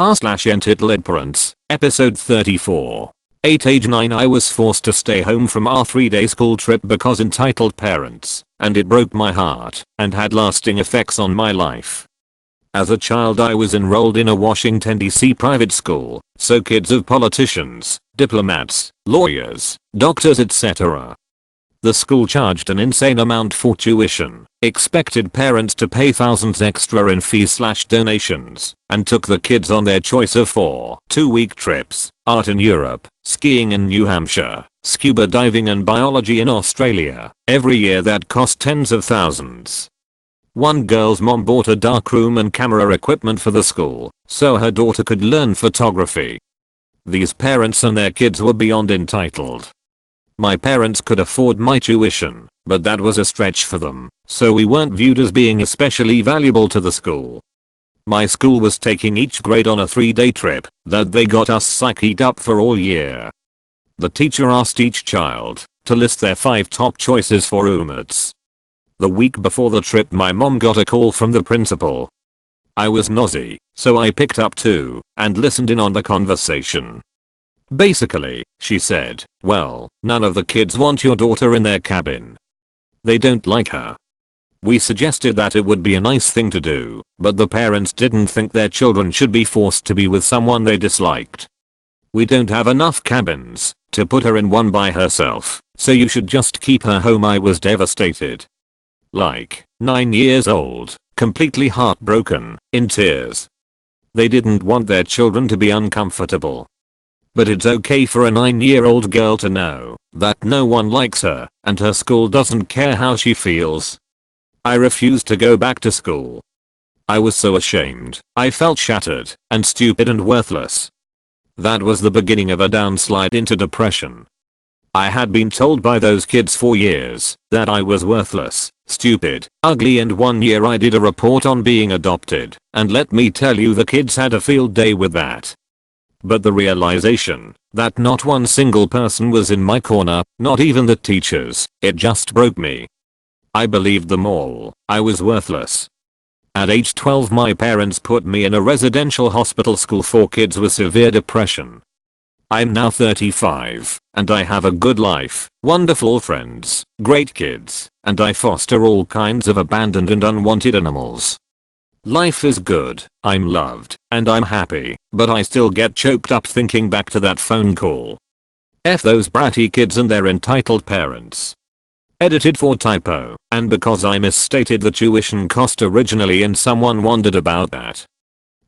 r/EntitledParents, episode 34. At age 9 I was forced to stay home from our 3-day school trip because entitled parents, and it broke my heart and had lasting effects on my life. As a child I was enrolled in a Washington DC private school, so kids of politicians, diplomats, lawyers, doctors etc. The school charged an insane amount for tuition, expected parents to pay thousands extra in fees/donations, and took the kids on their choice of 4 2-week trips, art in Europe, skiing in New Hampshire, scuba diving and biology in Australia, every year that cost tens of thousands. One girl's mom bought a darkroom and camera equipment for the school, so her daughter could learn photography. These parents and their kids were beyond entitled. My parents could afford my tuition, but that was a stretch for them, so we weren't viewed as being especially valuable to the school. My school was taking each grade on a 3-day trip that they got us psyched up for all year. The teacher asked each child to list their 5 top choices for roommates. The week before the trip my mom got a call from the principal. I was nosy, so I picked up too and listened in on the conversation. Basically, she said, well, none of the kids want your daughter in their cabin. They don't like her. We suggested that it would be a nice thing to do, but the parents didn't think their children should be forced to be with someone they disliked. We don't have enough cabins to put her in one by herself, so you should just keep her home. I was devastated. Like, 9 years old, completely heartbroken, in tears. They didn't want their children to be uncomfortable. But it's okay for a 9-year-old girl to know that no one likes her and her school doesn't care how she feels. I refused to go back to school. I was so ashamed. I felt shattered and stupid and worthless. That was the beginning of a downslide into depression. I had been told by those kids for years that I was worthless, stupid, ugly, and one year I did a report on being adopted, and let me tell you the kids had a field day with that. But the realization that not one single person was in my corner, not even the teachers, it just broke me. I believed them all. I was worthless. At age 12 my parents put me in a residential hospital school for kids with severe depression. I'm now 35, and I have a good life, wonderful friends, great kids, and I foster all kinds of abandoned and unwanted animals. Life is good, I'm loved, and I'm happy, but I still get choked up thinking back to that phone call. F those bratty kids and their entitled parents. Edited for typo, and because I misstated the tuition cost originally and someone wondered about that.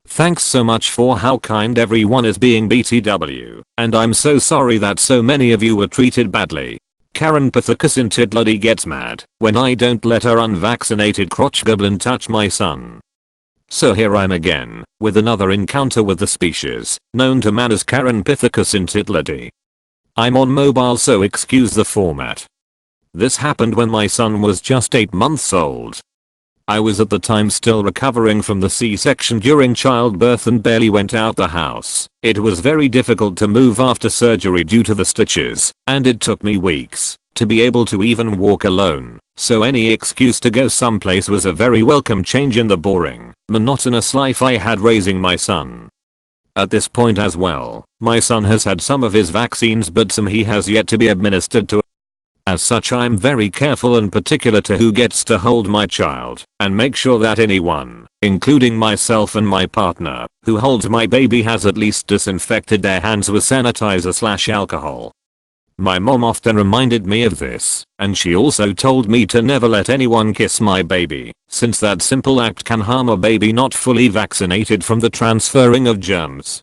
Thanks so much for how kind everyone is being BTW, and I'm so sorry that so many of you were treated badly. Karen Pathicus Intidlody gets mad when I don't let her unvaccinated crotch goblin touch my son. So here I'm again, with another encounter with the species, known to man as Karen Pithecus Intidlody. I'm on mobile so excuse the format. This happened when my son was just 8 months old. I was at the time still recovering from the C-section during childbirth and barely went out the house. It was very difficult to move after surgery due to the stitches, and it took me weeks to be able to even walk alone, so any excuse to go someplace was a very welcome change in the boring, monotonous life I had raising my son. At this point as well, my son has had some of his vaccines but some he has yet to be administered to. As such I'm very careful and particular to who gets to hold my child, and make sure that anyone, including myself and my partner, who holds my baby has at least disinfected their hands with sanitizer/alcohol. My mom often reminded me of this, and she also told me to never let anyone kiss my baby, since that simple act can harm a baby not fully vaccinated from the transferring of germs.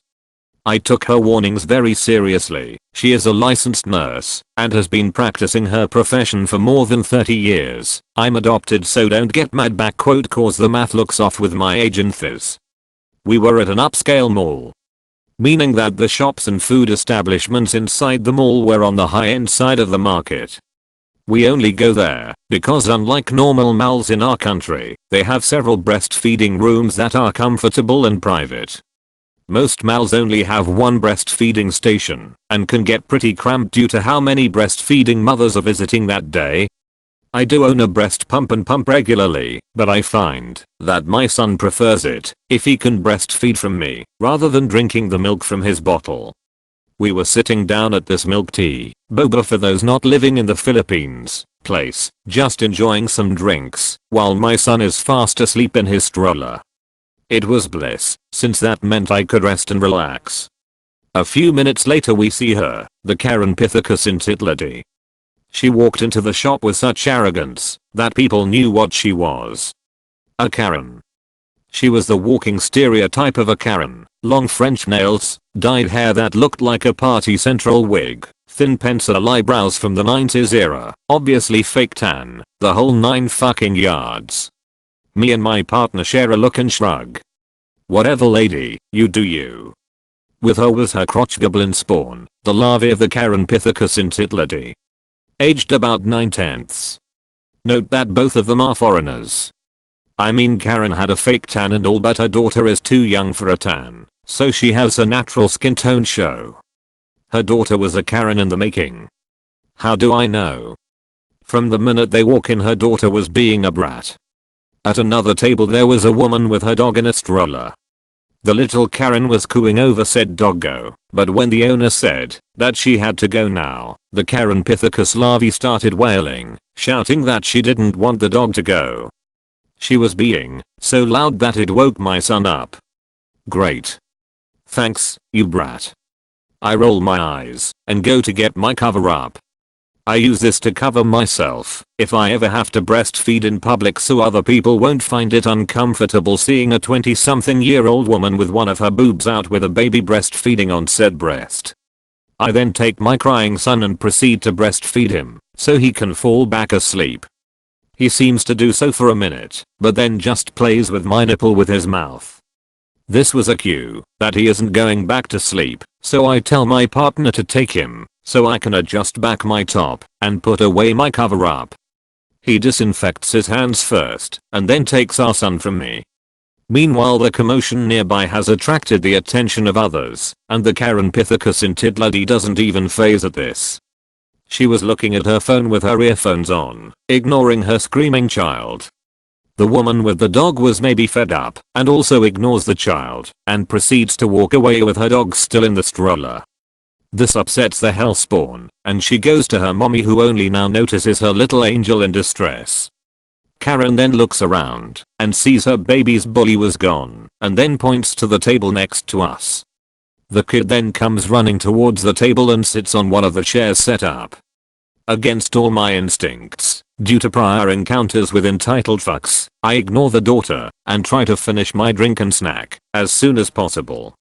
I took her warnings very seriously. She is a licensed nurse and has been practicing her profession for more than 30 years. I'm adopted so don't get mad back quote cause the math looks off with my age and phys. We were at an upscale mall. Meaning that the shops and food establishments inside the mall were on the high-end side of the market. We only go there because unlike normal malls in our country, they have several breastfeeding rooms that are comfortable and private. Most malls only have one breastfeeding station and can get pretty cramped due to how many breastfeeding mothers are visiting that day. I do own a breast pump and pump regularly, but I find that my son prefers it if he can breastfeed from me rather than drinking the milk from his bottle. We were sitting down at this milk tea, boba for those not living in the Philippines, place, just enjoying some drinks, while my son is fast asleep in his stroller. It was bliss, since that meant I could rest and relax. A few minutes later we see her, the Karen Pithecus Intitlet. She walked into the shop with such arrogance that people knew what she was. A Karen. She was the walking stereotype of a Karen. Long French nails, dyed hair that looked like a party central wig, thin pencil eyebrows from the 90s era, obviously fake tan, the whole 9 fucking yards. Me and my partner share a look and shrug. Whatever lady, you do you. With her was her crotch goblin spawn, the larvae of the Karen Pithecus Intitlet. Aged about 9/10. Note that both of them are foreigners. I mean Karen had a fake tan and all, but her daughter is too young for a tan, so she has her natural skin tone show. Her daughter was a Karen in the making. How do I know? From the minute they walk in, her daughter was being a brat. At another table there was a woman with her dog in a stroller. The little Karen was cooing over said doggo, but when the owner said that she had to go now, the Karen Pithecus larvae started wailing, shouting that she didn't want the dog to go. She was being so loud that it woke my son up. Great. Thanks, you brat. I roll my eyes and go to get my cover up. I use this to cover myself if I ever have to breastfeed in public so other people won't find it uncomfortable seeing a 20-something-year-old woman with one of her boobs out with a baby breastfeeding on said breast. I then take my crying son and proceed to breastfeed him so he can fall back asleep. He seems to do so for a minute, but then just plays with my nipple with his mouth. This was a cue that he isn't going back to sleep, so I tell my partner to take him so I can adjust back my top and put away my cover up. He disinfects his hands first and then takes our son from me. Meanwhile the commotion nearby has attracted the attention of others, and the Karen Pithecus Intitlet doesn't even faze at this. She was looking at her phone with her earphones on, ignoring her screaming child. The woman with the dog was maybe fed up and also ignores the child and proceeds to walk away with her dog still in the stroller. This upsets the hellspawn, and she goes to her mommy who only now notices her little angel in distress. Karen then looks around and sees her baby's bully was gone and then points to the table next to us. The kid then comes running towards the table and sits on one of the chairs set up. Against all my instincts, due to prior encounters with entitled fucks, I ignore the daughter and try to finish my drink and snack as soon as possible.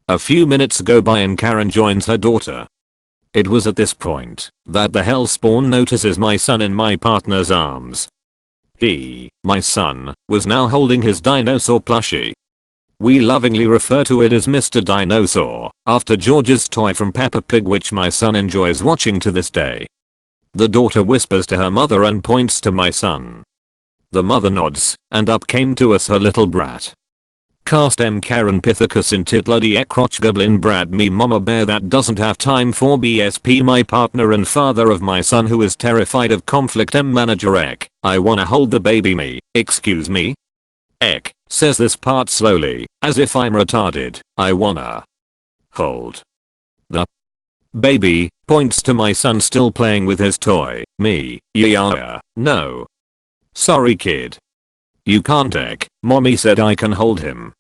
A few minutes go by and Karen joins her daughter. It was at this point that the hellspawn notices my son in my partner's arms. He, my son, was now holding his dinosaur plushie. We lovingly refer to it as Mr. Dinosaur, after George's toy from Peppa Pig, which my son enjoys watching to this day. The daughter whispers to her mother and points to my son. The mother nods, and up came to us her little brat. Cast M Karen Pithecus Intitlet crotch goblin brat me mama bear that doesn't have time for BSP, my partner and father of my son who is terrified of conflict M manager ek, I wanna hold the baby me, excuse me? Ek, says this part slowly, as if I'm retarded, I wanna hold the baby, points to my son still playing with his toy, me, yeah, no. Sorry kid. You can't ek, mommy said I can hold him.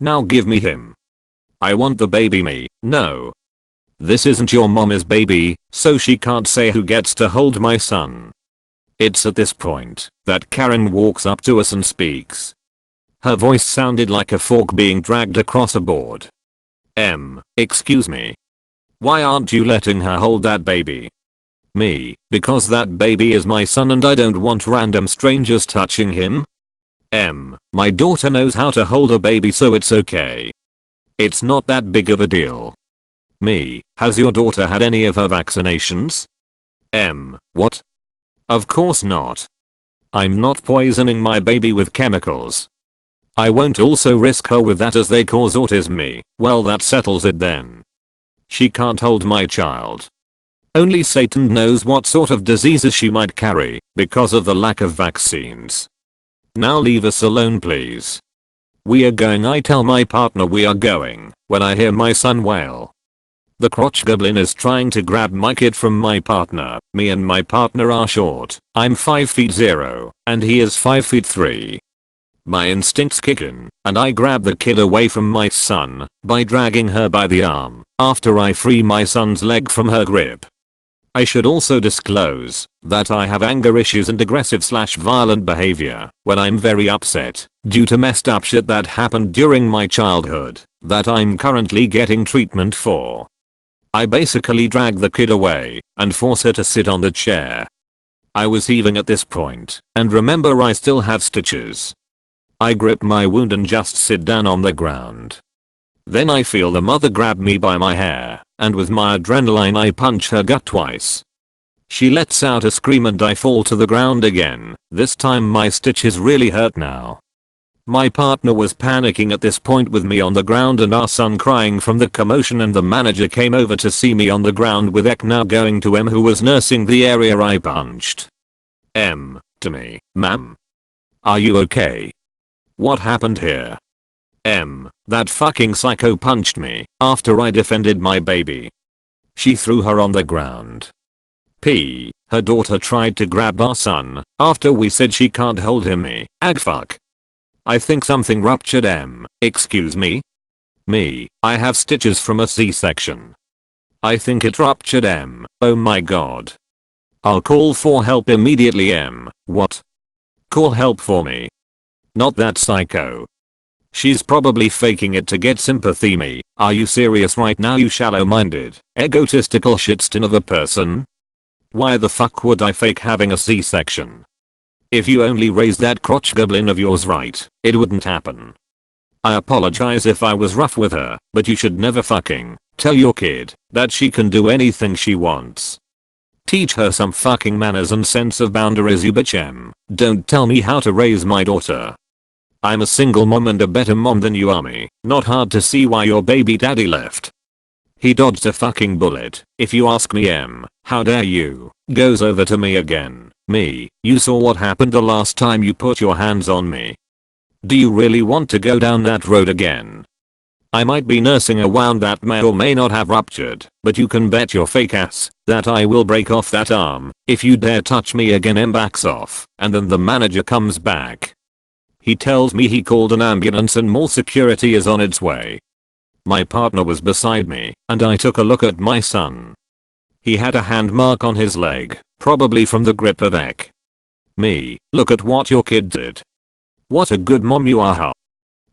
Now give me him. I want the baby me, no. This isn't your mommy's baby, so she can't say who gets to hold my son. It's at this point that Karen walks up to us and speaks. Her voice sounded like a fork being dragged across a board. Excuse me. Why aren't you letting her hold that baby? Me, because that baby is my son and I don't want random strangers touching him? My daughter knows how to hold a baby so it's okay. It's not that big of a deal. Me, has your daughter had any of her vaccinations? What? Of course not. I'm not poisoning my baby with chemicals. I won't also risk her with that as they cause autism me, well that settles it then. She can't hold my child. Only Satan knows what sort of diseases she might carry because of the lack of vaccines. Now leave us alone please. We are going. I tell my partner we are going when I hear my son wail. The crotch goblin is trying to grab my kid from my partner. Me and my partner are short. I'm 5'0" and he is 5'3". My instincts kick in and I grab the kid away from my son by dragging her by the arm after I free my son's leg from her grip. I should also disclose that I have anger issues and aggressive/violent behavior when I'm very upset due to messed up shit that happened during my childhood that I'm currently getting treatment for. I basically drag the kid away and force her to sit on the chair. I was heaving at this point and remember I still have stitches. I grip my wound and just sit down on the ground. Then I feel the mother grab me by my hair and with my adrenaline I punch her gut twice. She lets out a scream and I fall to the ground again. This time my stitches really hurt now. My partner was panicking at this point with me on the ground and our son crying from the commotion, and the manager came over to see me on the ground with Ek now going to M, who was nursing the area I punched. M to me, "Ma'am, are you okay? What happened here?" M, "That fucking psycho punched me after I defended my baby. She threw her on the ground." P, "Her daughter tried to grab our son after we said she can't hold him." Me, "Ag fuck. I think something ruptured." M, "Excuse me?" Me, "I have stitches from a C-section. I think it ruptured." M, "Oh my god. I'll call for help immediately." M, "What? Call help for me? Not that psycho. She's probably faking it to get sympathy." Me, "Are you serious right now, you shallow-minded, egotistical shitstin of a person? Why the fuck would I fake having a C-section? If you only raised that crotch goblin of yours right, it wouldn't happen. I apologize if I was rough with her, but you should never fucking tell your kid that she can do anything she wants. Teach her some fucking manners and sense of boundaries, you bitch." M, "Don't tell me how to raise my daughter. I'm a single mom and a better mom than you are." Me, "Not hard to see why your baby daddy left. He dodged a fucking bullet, if you ask me." M, "How dare you?" Goes over to me again. Me, "You saw what happened the last time you put your hands on me. Do you really want to go down that road again? I might be nursing a wound that may or may not have ruptured, but you can bet your fake ass that I will break off that arm if you dare touch me again." M backs off, and then the manager comes back. He tells me he called an ambulance and more security is on its way. My partner was beside me, and I took a look at my son. He had a hand mark on his leg, probably from the grip of Ek. Me, "Look at what your kid did. What a good mom you are." Huh?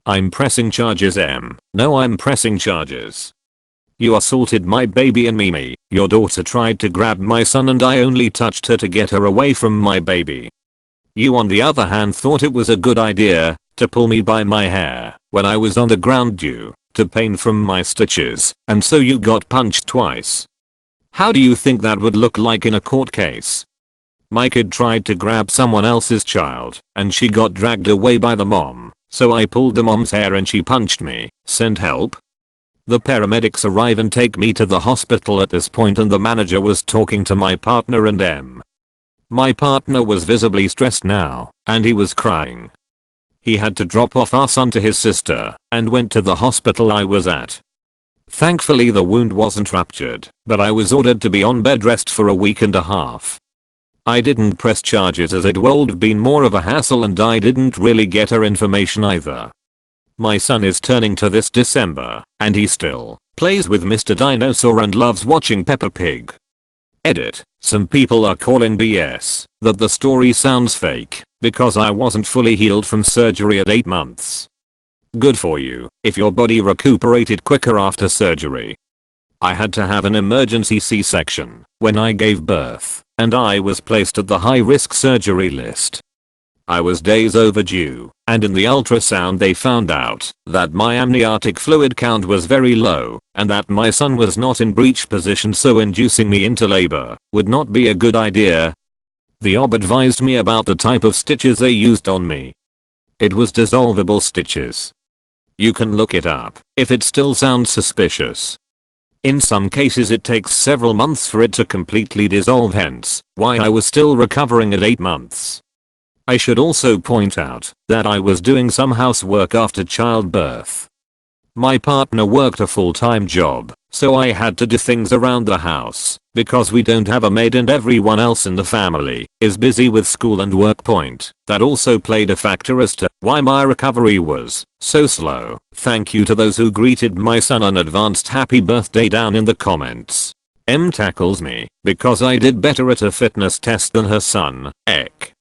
I'm pressing charges. M, "No, I'm pressing charges. You assaulted my baby." And me, "Your daughter tried to grab my son and I only touched her to get her away from my baby. You on the other hand thought it was a good idea to pull me by my hair when I was on the ground due to pain from my stitches, and so you got punched twice. How do you think that would look like in a court case? My kid tried to grab someone else's child and she got dragged away by the mom, so I pulled the mom's hair and she punched me. Send help." The paramedics arrive and take me to the hospital at this point, and the manager was talking to my partner and M. My partner was visibly stressed now, and he was crying. He had to drop off our son to his sister and went to the hospital I was at. Thankfully the wound wasn't ruptured, but I was ordered to be on bed rest for a week and a half. I didn't press charges as it would have been more of a hassle, and I didn't really get her information either. My son is turning 2 this December, and he still plays with Mr. Dinosaur and loves watching Peppa Pig. Edit. Some people are calling BS that the story sounds fake because I wasn't fully healed from surgery at 8 months. Good for you if your body recuperated quicker after surgery. I had to have an emergency C-section when I gave birth, and I was placed at the high-risk surgery list. I was days overdue, and in the ultrasound they found out that my amniotic fluid count was very low and that my son was not in breech position, so inducing me into labor would not be a good idea. The OB advised me about the type of stitches they used on me. It was dissolvable stitches. You can look it up if it still sounds suspicious. In some cases it takes several months for it to completely dissolve, hence why I was still recovering at 8 months. I should also point out that I was doing some housework after childbirth. My partner worked a full-time job, so I had to do things around the house because we don't have a maid and everyone else in the family is busy with school and work. That also played a factor as to why my recovery was so slow. Thank you to those who greeted my son an advanced happy birthday down in the comments. M tackles me because I did better at a fitness test than her son, Ek.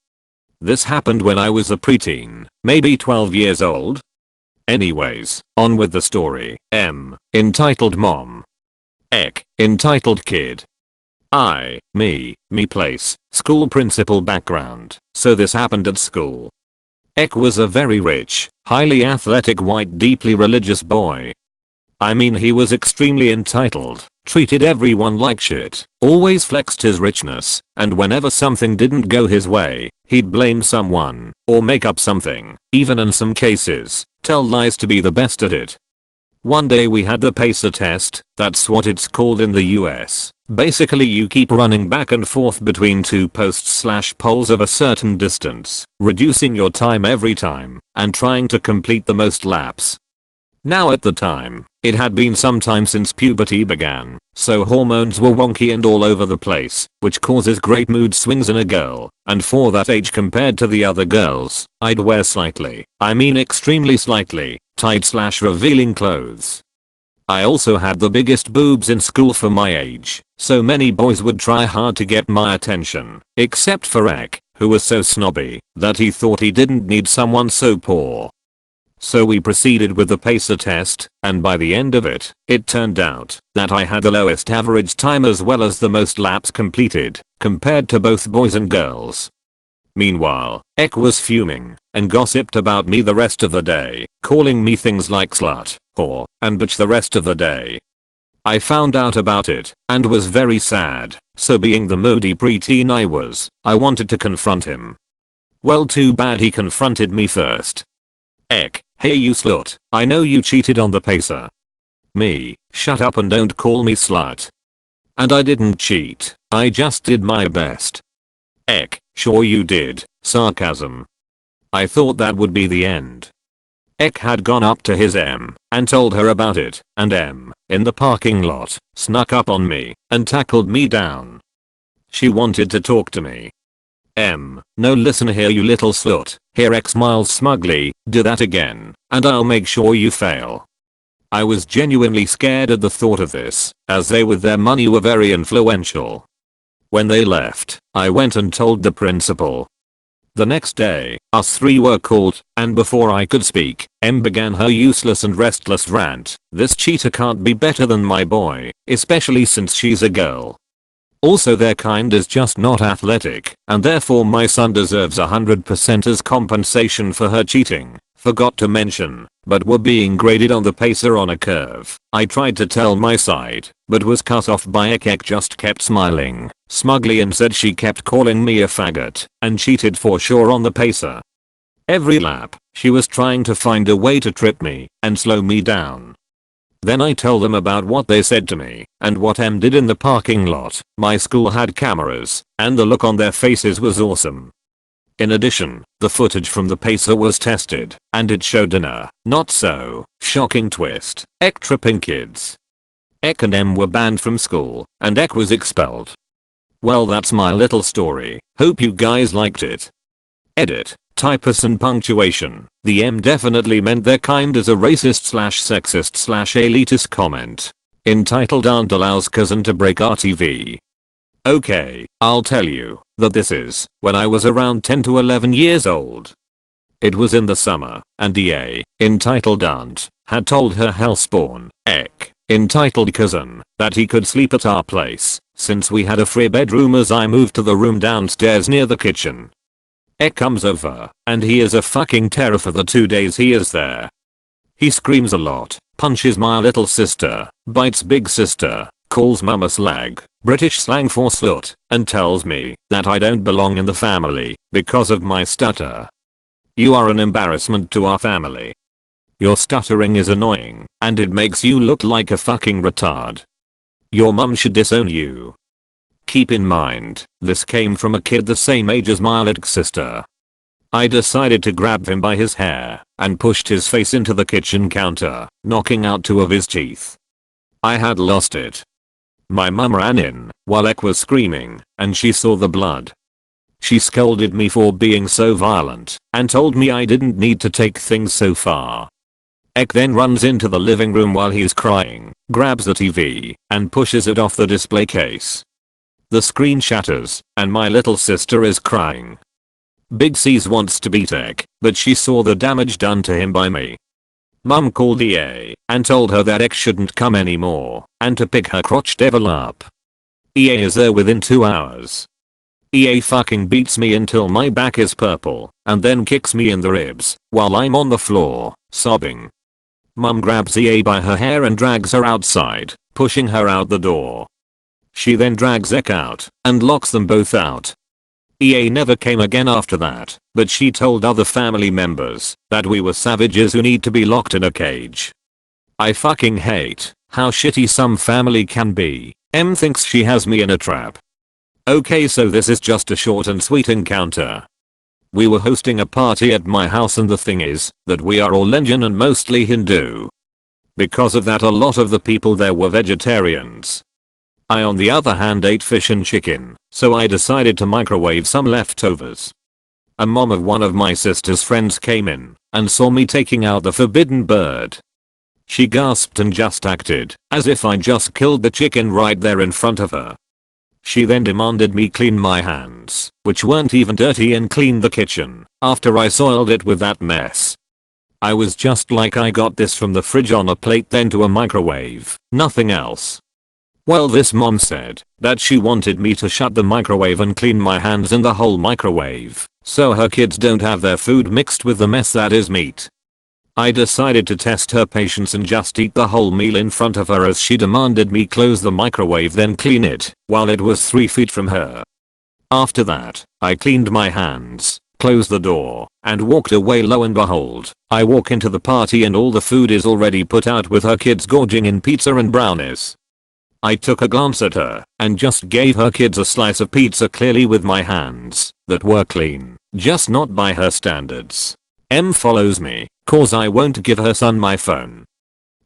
This happened when I was a preteen, maybe 12 years old. Anyways, on with the story. M. Entitled Mom. Ek. Entitled Kid. Me place, school principal background. So this happened at school. Ek was a very rich, highly athletic white deeply religious boy. I mean he was extremely entitled, treated everyone like shit, always flexed his richness, and whenever something didn't go his way, he'd blame someone, or make up something, even in some cases, tell lies to be the best at it. One day we had the pacer test, that's what it's called in the US. Basically you keep running back and forth between two posts/poles of a certain distance, reducing your time every time, and trying to complete the most laps. Now at the time, it had been some time since puberty began, so hormones were wonky and all over the place, which causes great mood swings in a girl, and for that age compared to the other girls, I'd wear slightly, I mean extremely slightly, tight/revealing clothes. I also had the biggest boobs in school for my age, so many boys would try hard to get my attention, except for Ek, who was so snobby that he thought he didn't need someone so poor. So we proceeded with the pacer test, and by the end of it, it turned out that I had the lowest average time as well as the most laps completed, compared to both boys and girls. Meanwhile, Ek was fuming, and gossiped about me the rest of the day, calling me things like slut, whore, and bitch the rest of the day. I found out about it, and was very sad, so being the moody preteen I wanted to confront him. Well, too bad he confronted me first. Ek, hey you slut, I know you cheated on the pacer. Me, shut up and don't call me slut. And I didn't cheat, I just did my best. Ek, sure you did, sarcasm. I thought that would be the end. Ek had gone up to his M and told her about it, and M, in the parking lot, snuck up on me and tackled me down. She wanted to talk to me. M, no listen here you little slut, here Ek smiles smugly, do that again, and I'll make sure you fail. I was genuinely scared at the thought of this, as they with their money were very influential. When they left, I went and told the principal. The next day, us three were called, and before I could speak, M began her useless and restless rant. This cheater can't be better than my boy, especially since she's a girl. Also their kind is just not athletic, and therefore my son deserves 100% as compensation for her cheating. Forgot to mention, but were being graded on the pacer on a curve. I tried to tell my side, but was cut off by Ek. Ek just kept smiling smugly and said she kept calling me a faggot, and cheated for sure on the pacer. Every lap, she was trying to find a way to trip me and slow me down. Then I told them about what they said to me, and what M did in the parking lot. My school had cameras, and the look on their faces was awesome. In addition, the footage from the pacer was tested, and it showed a not so shocking twist. Ek tripping kids. Ek and M were banned from school, and Ek was expelled. Well, that's my little story, hope you guys liked it. Edit. Typos and punctuation. The M definitely meant their kind as a racist/sexist/elitist comment. Entitled Aunt allows cousin to break RTV. Okay, I'll tell you that this is when I was around 10 to 11 years old. It was in the summer, and entitled Aunt had told her hellspawn, Ek, entitled cousin, that he could sleep at our place, since we had a free bedroom as I moved to the room downstairs near the kitchen. Ek comes over, and he is a fucking terror for the 2 days he is there. He screams a lot, punches my little sister, bites big sister, calls mama slag, British slang for slut, and tells me that I don't belong in the family because of my stutter. You are an embarrassment to our family. Your stuttering is annoying, and it makes you look like a fucking retard. Your mum should disown you. Keep in mind, this came from a kid the same age as my little sister. I decided to grab him by his hair and pushed his face into the kitchen counter, knocking out 2 of his teeth. I had lost it. My mum ran in while Ek was screaming and she saw the blood. She scolded me for being so violent and told me I didn't need to take things so far. Ek then runs into the living room while he's crying, grabs the TV, and pushes it off the display case. The screen shatters, and my little sister is crying. Big C's wants to beat Ek, but she saw the damage done to him by me. Mum called EA and told her that Ek shouldn't come anymore and to pick her crotch devil up. EA is there within 2 hours. EA fucking beats me until my back is purple and then kicks me in the ribs while I'm on the floor, sobbing. Mum grabs EA by her hair and drags her outside, pushing her out the door. She then drags Ek out and locks them both out. EA never came again after that, but she told other family members that we were savages who need to be locked in a cage. I fucking hate how shitty some family can be. M thinks she has me in a trap. Okay, so this is just a short and sweet encounter. We were hosting a party at my house and the thing is that we are all Indian and mostly Hindu. Because of that a lot of the people there were vegetarians. I on the other hand ate fish and chicken, so I decided to microwave some leftovers. A mom of one of my sister's friends came in and saw me taking out the forbidden bird. She gasped and just acted as if I just killed the chicken right there in front of her. She then demanded me clean my hands, which weren't even dirty, and clean the kitchen after I soiled it with that mess. I was just like, I got this from the fridge on a plate then to a microwave, nothing else. Well, this mom said that she wanted me to shut the microwave and clean my hands in the whole microwave so her kids don't have their food mixed with the mess that is meat. I decided to test her patience and just eat the whole meal in front of her as she demanded me close the microwave then clean it while it was 3 feet from her. After that, I cleaned my hands, closed the door, and walked away. Lo and behold, I walk into the party and all the food is already put out with her kids gorging in pizza and brownies. I took a glance at her and just gave her kids a slice of pizza, clearly with my hands that were clean, just not by her standards. M follows me cause I won't give her son my phone.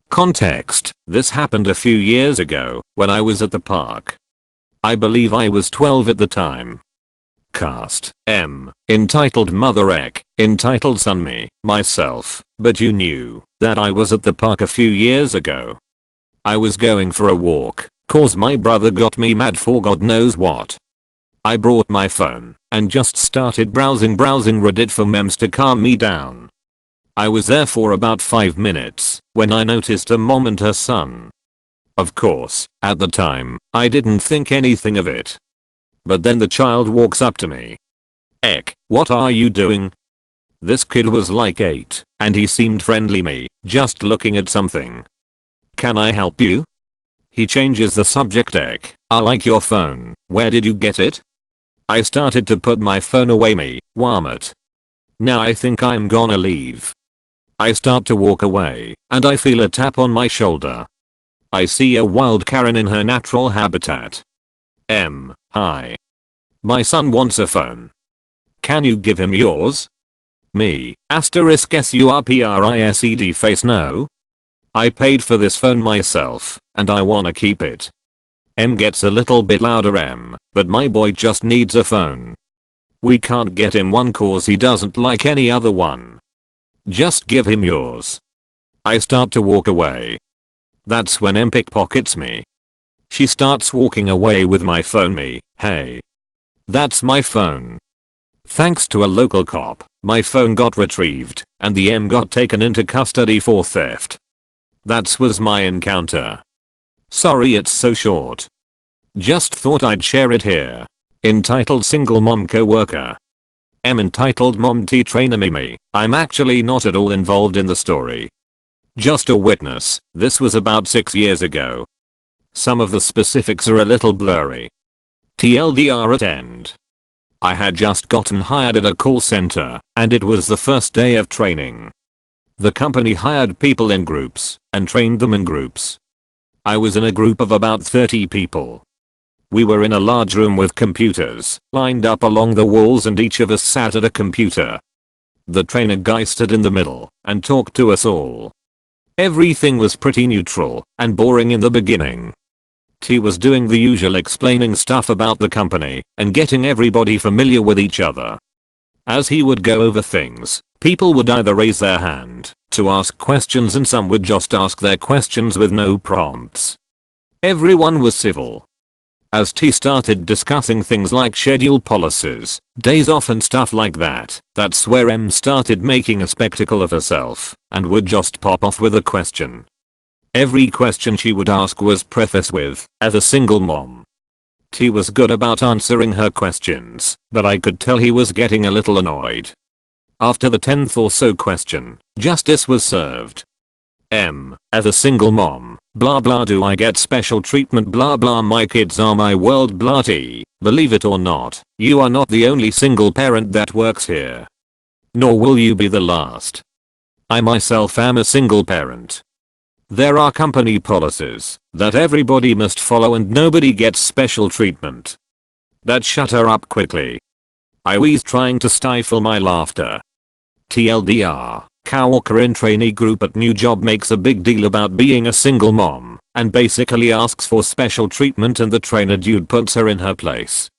Context: this happened a few years ago when I was at the park. I believe I was 12 at the time. Cast: M. Entitled Mother Ek. Entitled Son Me, myself. But you knew that I was at the park a few years ago. I was going for a walk cause my brother got me mad for God knows what. I brought my phone and just started browsing Reddit for memes to calm me down. I was there for about 5 minutes when I noticed a mom and her son. Of course, at the time, I didn't think anything of it. But then the child walks up to me. Ek, what are you doing? This kid was like 8 and he seemed friendly me, just looking at something. Can I help you? He changes the subject. Ek, I like your phone, where did you get it? I started to put my phone away. Me, Wamit. Now I think I'm gonna leave. I start to walk away and I feel a tap on my shoulder. I see a wild Karen in her natural habitat. M, hi. My son wants a phone. Can you give him yours? Me, *SURPRISED face no. I paid for this phone myself and I wanna keep it. M gets a little bit louder. M, but my boy just needs a phone. We can't get him one cause he doesn't like any other one. Just give him yours. I start to walk away. That's when M pickpockets me. She starts walking away with my phone. Me, hey. That's my phone. Thanks to a local cop, my phone got retrieved and the M got taken into custody for theft. That was my encounter. Sorry it's so short. Just thought I'd share it here. Entitled Single Mom Co-worker. M. Entitled Mom T Trainer Me. I'm actually not at all involved in the story. Just a witness. This was about 6 years ago. Some of the specifics are a little blurry. TLDR at end. I had just gotten hired at a call center and it was the first day of training. The company hired people in groups and trained them in groups. I was in a group of about 30 people. We were in a large room with computers lined up along the walls and each of us sat at a computer. The trainer guy stood in the middle and talked to us all. Everything was pretty neutral and boring in the beginning. He was doing the usual explaining stuff about the company and getting everybody familiar with each other. As he would go over things, people would either raise their hand to ask questions and some would just ask their questions with no prompts. Everyone was civil. As T started discussing things like schedule policies, days off and stuff like that's where M started making a spectacle of herself and would just pop off with a question. Every question she would ask was prefaced with, "As a single mom." T was good about answering her questions, but I could tell he was getting a little annoyed. After the 10th or so question, justice was served. M, as a single mom, blah blah, do I get special treatment blah blah, my kids are my world blah. T, believe it or not, you are not the only single parent that works here. Nor will you be the last. I myself am a single parent. There are company policies that everybody must follow and nobody gets special treatment. That shut her up quickly. I was trying to stifle my laughter. TLDR, coworker in trainee group at new job makes a big deal about being a single mom and basically asks for special treatment and the trainer dude puts her in her place.